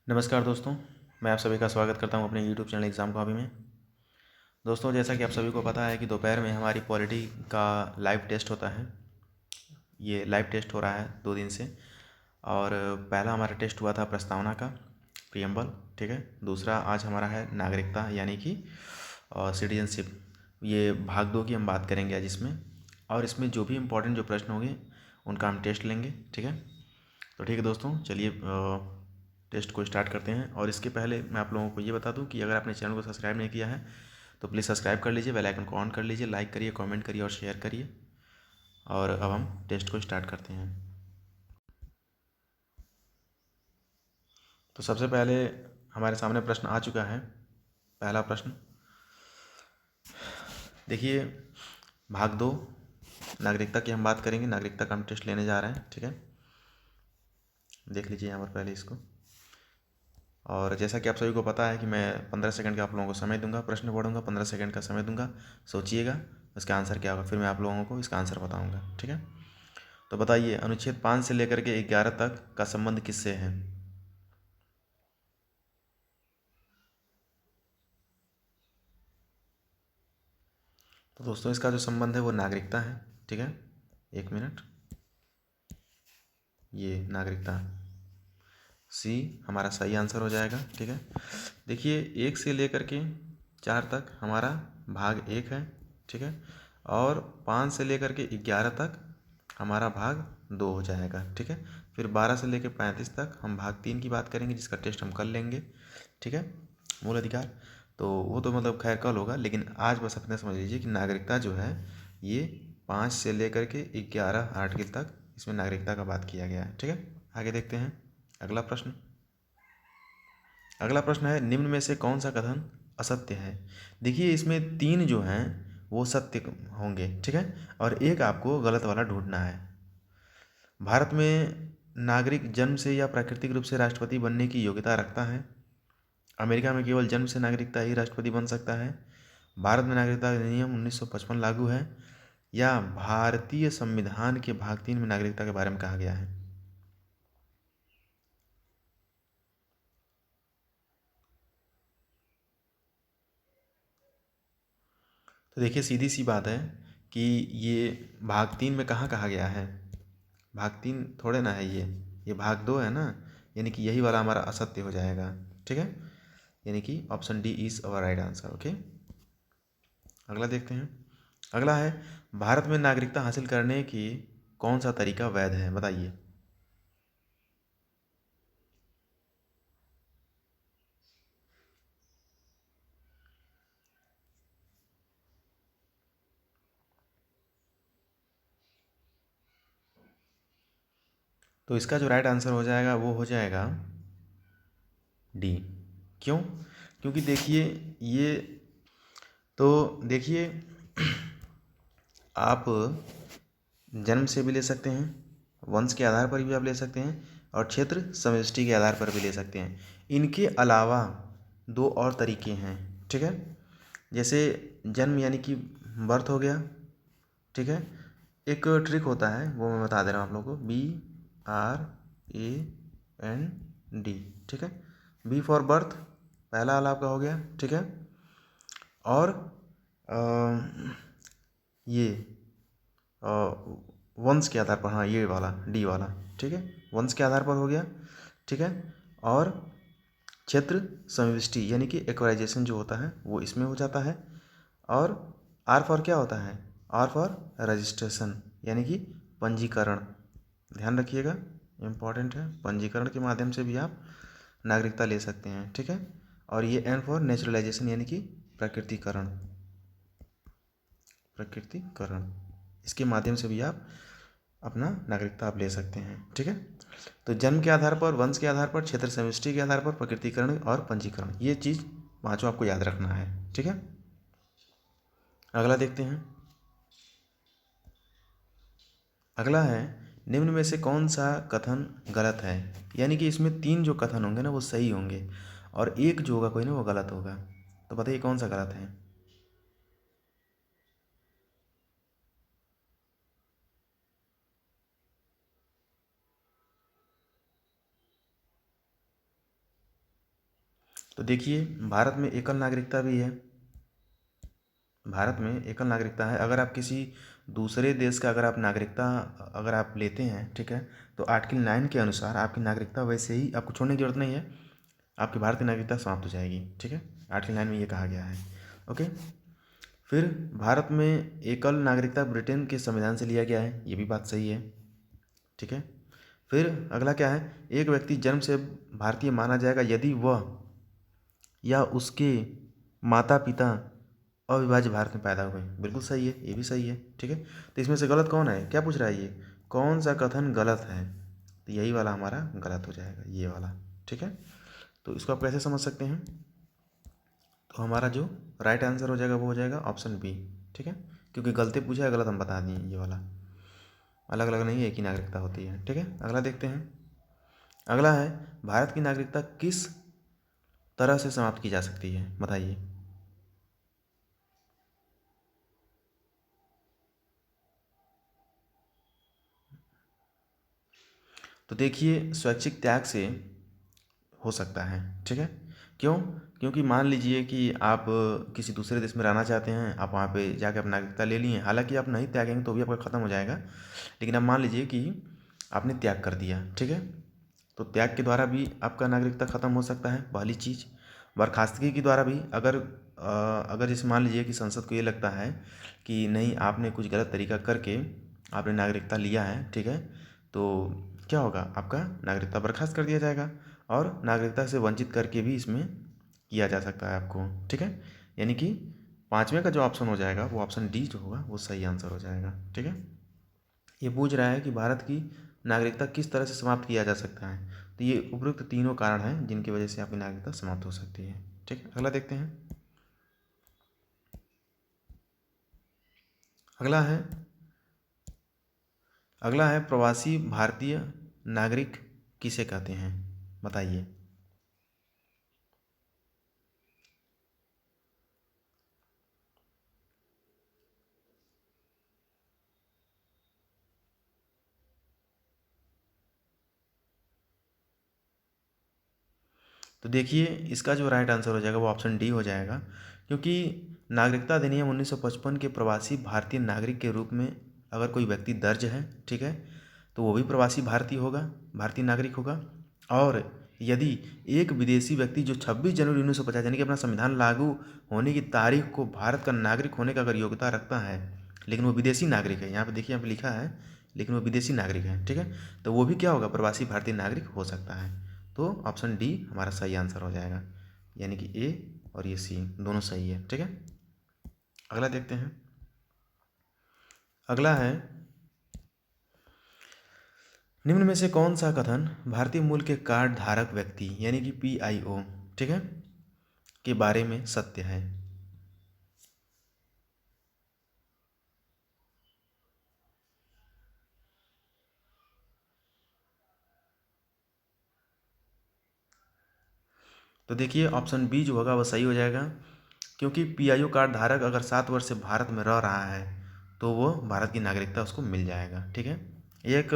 नमस्कार दोस्तों, मैं आप सभी का स्वागत करता हूं अपने YouTube चैनल एग्ज़ाम कॉपी में। दोस्तों, जैसा कि आप सभी को पता है कि दोपहर में हमारी पॉलिटी का लाइव टेस्ट होता है। ये लाइव टेस्ट हो रहा है 2 दिन से। और पहला हमारा टेस्ट हुआ था प्रस्तावना का, प्रियम्बल, ठीक है। दूसरा आज हमारा है नागरिकता यानी कि सिटीजनशिप। ये भाग 2 की हम बात करेंगे आज इसमें। और इसमें जो भी इम्पोर्टेंट जो प्रश्न होंगे उनका हम टेस्ट लेंगे, ठीक है। तो ठीक है दोस्तों, चलिए टेस्ट को स्टार्ट करते हैं। और इसके पहले मैं आप लोगों को ये बता दूं कि अगर आपने चैनल को सब्सक्राइब नहीं किया है तो प्लीज़ सब्सक्राइब कर लीजिए, बेल आइकन को ऑन कर लीजिए, लाइक करिए, कमेंट करिए और शेयर करिए। और अब हम टेस्ट को स्टार्ट करते हैं। तो सबसे पहले हमारे सामने प्रश्न आ चुका है। पहला प्रश्न देखिए, भाग 2 नागरिकता की हम बात करेंगे। नागरिकता का हम टेस्ट लेने जा रहे हैं, ठीक है। देख लीजिए यहाँ पर पहले इसको। और जैसा कि आप सभी को पता है कि मैं 15 सेकंड का आप लोगों को समय दूंगा, प्रश्न पढ़ूंगा, 15 सेकंड का समय दूंगा, सोचिएगा इसका आंसर क्या होगा, फिर मैं आप लोगों को इसका आंसर बताऊंगा, ठीक है। तो बताइए, अनुच्छेद 5 से लेकर के 11 तक का संबंध किससे है? तो दोस्तों, इसका जो संबंध है वो नागरिकता है, ठीक है। 1 मिनट, ये नागरिकता सी हमारा सही आंसर हो जाएगा, ठीक है। देखिए, 1 से लेकर के 4 तक हमारा भाग 1 है, ठीक है। और 5 से लेकर के 11 तक हमारा भाग 2 हो जाएगा, ठीक है। फिर 12 से लेकर 35 तक हम भाग 3 की बात करेंगे, जिसका टेस्ट हम कल लेंगे, ठीक है। मूल अधिकार तो वो तो मतलब खैर कल होगा, लेकिन आज बस अपने समझ लीजिए कि नागरिकता जो है ये 5 से लेकर के 11 आर्टिकल तक इसमें नागरिकता का बात किया गया है, ठीक है। आगे देखते हैं अगला प्रश्न। अगला प्रश्न है, निम्न में से कौन सा कथन असत्य है? देखिए, इसमें 3 जो हैं वो सत्य होंगे, ठीक है। और एक आपको गलत वाला ढूंढना है। भारत में नागरिक जन्म से या प्राकृतिक रूप से राष्ट्रपति बनने की योग्यता रखता है। अमेरिका में केवल जन्म से नागरिकता ही राष्ट्रपति बन सकता है। भारत में नागरिकता अधिनियम 1955 लागू है। या भारतीय संविधान के भाग 3 में नागरिकता के बारे में कहा गया है। तो देखिए, सीधी सी बात है कि ये भाग 3 में कहाँ कहा गया है। भाग 3 थोड़े ना है ये भाग 2 है ना। यानी कि यही वाला हमारा असत्य हो जाएगा, ठीक है। यानी कि option D is our right answer, okay. अगला देखते हैं। अगला है, भारत में नागरिकता हासिल करने की कौन सा तरीका वैध है, बताइए। तो इसका जो राइट आंसर हो जाएगा वो हो जाएगा डी। क्यों? क्योंकि देखिए ये, तो देखिए, आप जन्म से भी ले सकते हैं, वंश के आधार पर भी आप ले सकते हैं, और क्षेत्र समष्टि के आधार पर भी ले सकते हैं। इनके अलावा 2 और तरीके हैं, ठीक है। जैसे जन्म यानी कि बर्थ हो गया, ठीक है। एक ट्रिक होता है वो मैं बता दे रहा हूँ आप लोगों को, BRAND, ठीक है। बी फॉर बर्थ पहला वाला आपका हो गया, ठीक है। और ये वंश के आधार पर, हाँ ये वाला डी वाला, ठीक है। वंश के आधार पर हो गया, ठीक है। और क्षेत्र समष्टि यानी कि इक्वलाइजेशन जो होता है वो इसमें हो जाता है। और आर फॉर क्या होता है? आर फॉर रजिस्ट्रेशन यानी कि पंजीकरण। ध्यान रखिएगा, इम्पॉर्टेंट है। पंजीकरण के माध्यम से भी आप नागरिकता ले सकते हैं, ठीक है। और ये एन फॉर नेचुरलाइजेशन यानी कि प्रकृतिकरण। प्रकृतिकरण इसके माध्यम से भी आप अपना नागरिकता आप ले सकते हैं, ठीक है। तो जन्म के आधार पर, वंश के आधार पर, क्षेत्र समष्टि के आधार पर, प्रकृतिकरण और पंजीकरण, ये चीज़ पांचों आपको याद रखना है, ठीक है। अगला देखते हैं। अगला है, निम्न में से कौन सा कथन गलत है? यानी कि इसमें 3 जो कथन होंगे ना वो सही होंगे, और एक जो होगा कोई ना वो गलत होगा। तो बताइए कौन सा गलत है। तो देखिए, भारत में एकल नागरिकता भी है। भारत में एकल नागरिकता है। अगर आप किसी दूसरे देश का अगर आप नागरिकता अगर आप लेते हैं, ठीक है, तो आर्टिकल 9 के अनुसार आपकी नागरिकता वैसे ही आपको छोड़ने की जरूरत नहीं है, आपकी भारतीय नागरिकता समाप्त हो जाएगी। ठीक है, आर्टिकल 9 में ये कहा गया है। ओके। फिर भारत में एकल नागरिकता ब्रिटेन के संविधान से लिया गया है, ये भी बात सही है। ठीक है। फिर अगला क्या है, एक व्यक्ति जन्म से भारतीय माना जाएगा यदि वह या उसके माता पिता अविभाज्य भारत में पैदा हुए। बिल्कुल सही है, ये भी सही है। ठीक है। तो इसमें से गलत कौन है, क्या पूछ रहा है ये, कौन सा कथन गलत है, तो यही वाला हमारा गलत हो जाएगा, ये वाला। ठीक है। तो इसको आप कैसे समझ सकते हैं, तो हमारा जो राइट आंसर हो जाएगा वो हो जाएगा ऑप्शन बी। ठीक है, क्योंकि गलती पूछा है, गलत हम बता दिए, ये वाला। अलग अलग नहीं, एक ही नागरिकता होती है। ठीक है, अगला देखते हैं। अगला है, भारत की नागरिकता किस तरह से समाप्त की जा सकती है, बताइए। तो देखिए, स्वैच्छिक त्याग से हो सकता है। ठीक है, क्यों, क्योंकि मान लीजिए कि आप किसी दूसरे देश में रहना चाहते हैं, आप वहाँ पे जाकर अपना नागरिकता ले लिए, हालांकि आप नहीं त्यागेंगे तो भी आपका ख़त्म हो जाएगा, लेकिन अब मान लीजिए कि आपने त्याग कर दिया। ठीक है, तो त्याग के द्वारा भी आपका नागरिकता ख़त्म हो सकता है, पहली चीज़। बर्खास्तगी के द्वारा भी, अगर जैसे मान लीजिए कि संसद को ये लगता है कि नहीं, आपने कुछ गलत तरीका करके आपने नागरिकता लिया है, ठीक है, तो क्या होगा, आपका नागरिकता बर्खास्त कर दिया जाएगा, और नागरिकता से वंचित करके भी इसमें किया जा सकता है आपको। ठीक है, यानी कि पाँचवें का जो ऑप्शन हो जाएगा वो ऑप्शन डी जो होगा वो सही आंसर हो जाएगा। ठीक है, ये पूछ रहा है कि भारत की नागरिकता किस तरह से समाप्त किया जा सकता है, तो ये उपरोक्त तीनों कारण हैं जिनकी वजह से आपकी नागरिकता समाप्त हो सकती है। ठीक है, अगला देखते हैं। अगला है अगला है प्रवासी भारतीय नागरिक किसे कहते हैं, बताइए। तो देखिए, इसका जो राइट आंसर हो जाएगा वो ऑप्शन डी हो जाएगा, क्योंकि नागरिकता अधिनियम 1955 के प्रवासी भारतीय नागरिक के रूप में अगर कोई व्यक्ति दर्ज है, ठीक है, तो वो भी प्रवासी भारतीय होगा, भारतीय नागरिक होगा। और यदि एक विदेशी व्यक्ति जो 26 जनवरी 1950 यानी कि अपना संविधान लागू होने की तारीख को भारत का नागरिक होने का अगर योग्यता रखता है, लेकिन वो विदेशी नागरिक है, यहाँ पे देखिए, यहाँ पे लिखा है, लेकिन वो विदेशी नागरिक है, ठीक है, तो वो भी क्या होगा, प्रवासी भारतीय नागरिक हो सकता है। तो ऑप्शन डी हमारा सही आंसर हो जाएगा, यानी कि ए और ये सी दोनों सही है। ठीक है, अगला देखते हैं। अगला है, निम्न में से कौन सा कथन भारतीय मूल के कार्ड धारक व्यक्ति यानी कि पीआईओ, ठीक है, के बारे में सत्य है। तो देखिए, ऑप्शन बी जो होगा वो सही हो जाएगा, क्योंकि पीआईओ कार्ड धारक अगर 7 वर्ष से भारत में रह रहा है तो वो भारत की नागरिकता उसको मिल जाएगा। ठीक है, ये एक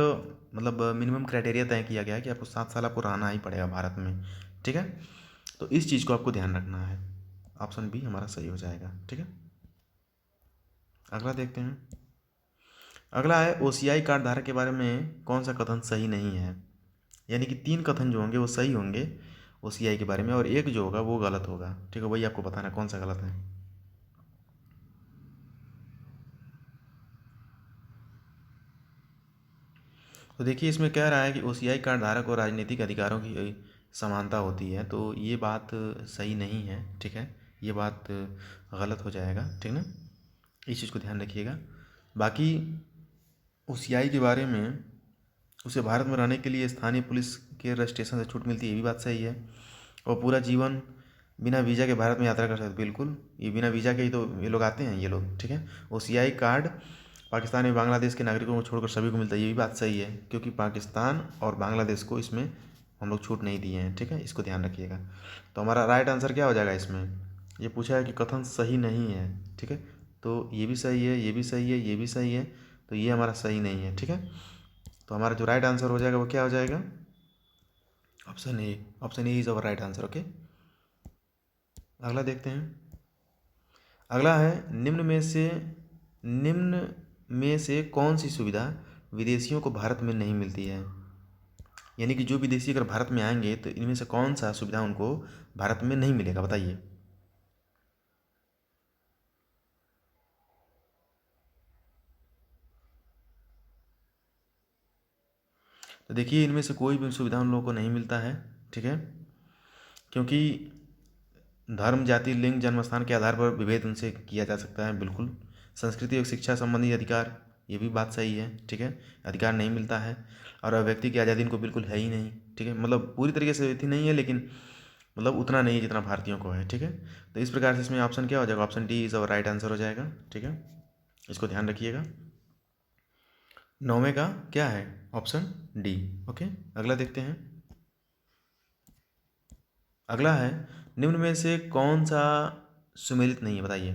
मतलब मिनिमम क्राइटेरिया तय किया गया है कि आपको 7 साल आपको रहना ही पड़ेगा भारत में। ठीक है, तो इस चीज़ को आपको ध्यान रखना है, ऑप्शन बी हमारा सही हो जाएगा। ठीक है, अगला देखते हैं। अगला है, ओसीआई कार्ड धारक के बारे में कौन सा कथन सही नहीं है, यानी कि 3 कथन जो होंगे वो सही होंगे ओसीआई के बारे में, और एक जो होगा वो गलत होगा। ठीक है, वही आपको बताना कौन सा गलत है। तो देखिए, इसमें कह रहा है कि ओसीआई कार्ड धारक और राजनीतिक अधिकारों की समानता होती है, तो ये बात सही नहीं है। ठीक है, ये बात गलत हो जाएगा। ठीक ना, इस चीज़ को ध्यान रखिएगा। बाकी ओसीआई के बारे में, उसे भारत में रहने के लिए स्थानीय पुलिस के रजिस्ट्रेशन से छूट मिलती है, ये भी बात सही है। और पूरा जीवन बिना वीज़ा के भारत में यात्रा कर सकते, बिल्कुल, ये बिना वीज़ा के ही तो ये लोग आते हैं, ये लोग। ठीक है, ओसीआई कार्ड पाकिस्तान में बांग्लादेश के नागरिकों को छोड़कर सभी को मिलता है, ये भी बात सही है, क्योंकि पाकिस्तान और बांग्लादेश को इसमें हम लोग छूट नहीं दिए हैं। ठीक है, इसको ध्यान रखिएगा। तो हमारा राइट आंसर क्या हो जाएगा इसमें, ये पूछा है कि कथन सही नहीं है। ठीक है, तो ये भी सही है, ये भी सही है, ये भी सही है, तो ये हमारा सही नहीं है। ठीक है, तो हमारा जो राइट आंसर हो जाएगा वो क्या हो जाएगा, option A. Option A is our right answer. Okay, अगला देखते हैं। अगला है निम्न में से कौन सी सुविधा विदेशियों को भारत में नहीं मिलती है। यानी कि जो विदेशी अगर भारत में आएंगे तो इनमें से कौन सा सुविधा उनको भारत में नहीं मिलेगा, बताइए। तो देखिए इनमें से कोई भी सुविधा उन लोगों को नहीं मिलता है, ठीक है, क्योंकि धर्म, जाति, लिंग, जन्म स्थान के आधार पर विभेद उनसे किया जा सकता है, बिल्कुल। संस्कृति और शिक्षा संबंधी अधिकार, ये भी बात सही है, ठीक है, अधिकार नहीं मिलता है। और व्यक्ति की आज़ादी इनको बिल्कुल है ही नहीं, ठीक है, मतलब पूरी तरीके से थी नहीं है, लेकिन मतलब उतना नहीं है जितना भारतीयों को है, ठीक है। तो इस प्रकार से इसमें ऑप्शन क्या हो जाएगा, ऑप्शन डी इज़ और राइट आंसर हो जाएगा, ठीक है, इसको ध्यान रखिएगा। 9वें का क्या है, ऑप्शन डी। ओके, अगला देखते हैं। अगला है निम्न में से कौन सा सुमेलित नहीं है, बताइए।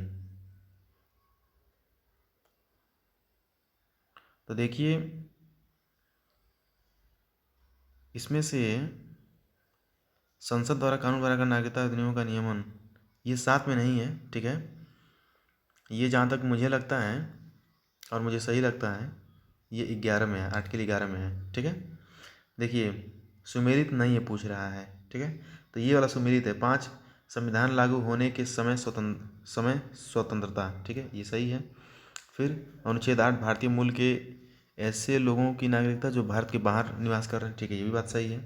तो देखिए इसमें से संसद द्वारा कानून बनाकर नागरिकता अधिनियम का नियमन, ये 7 में नहीं है, ठीक है। ये जहाँ तक मुझे लगता है और मुझे सही लगता है ये 11 में है, आर्टिकल 11 में है, ठीक है। देखिए सुमेलित नहीं है पूछ रहा है, ठीक है, तो ये वाला सुमेलित है। 5 संविधान लागू होने के समय स्वतंत्रता, ठीक है, ये सही है। फिर अनुच्छेद 8 भारतीय मूल के ऐसे लोगों की नागरिकता जो भारत के बाहर निवास कर रहे हैं, ठीक है, ये भी बात सही है,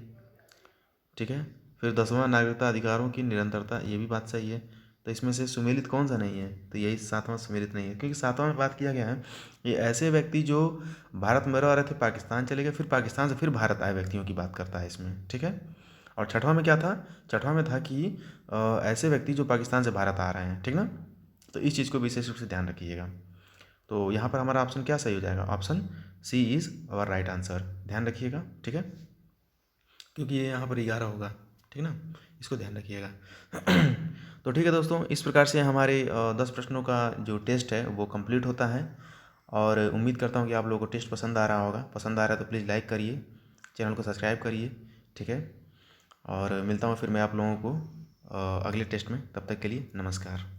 ठीक है। फिर 10वां नागरिकता अधिकारों की निरंतरता, ये भी बात सही है। तो इसमें से सुमेलित कौन सा नहीं है, तो यही 7वां सुमेलित नहीं है, क्योंकि 7वां में बात किया गया है ये ऐसे व्यक्ति जो भारत में रह रहे थे, पाकिस्तान चले गए, फिर पाकिस्तान से फिर भारत आए व्यक्तियों की बात करता है इसमें, ठीक है। और 6वां में क्या था, 6वां में था कि ऐसे व्यक्ति जो पाकिस्तान से भारत आ रहे हैं, ठीक ना। तो इस चीज़ को विशेष रूप से ध्यान रखिएगा। तो यहाँ पर हमारा ऑप्शन क्या सही हो जाएगा, option C is our right answer, ध्यान रखिएगा, ठीक है, क्योंकि ये यहाँ पर 11 होगा, ठीक ना, इसको ध्यान रखिएगा। तो ठीक है दोस्तों, इस प्रकार से हमारे 10 प्रश्नों का जो टेस्ट है वो कंप्लीट होता है। और उम्मीद करता हूँ कि आप लोगों को टेस्ट पसंद आ रहा होगा। पसंद आ रहा है तो प्लीज़ लाइक करिए, चैनल को सब्सक्राइब करिए, ठीक है। और मिलता हूँ फिर मैं आप लोगों को अगले टेस्ट में, तब तक के लिए नमस्कार।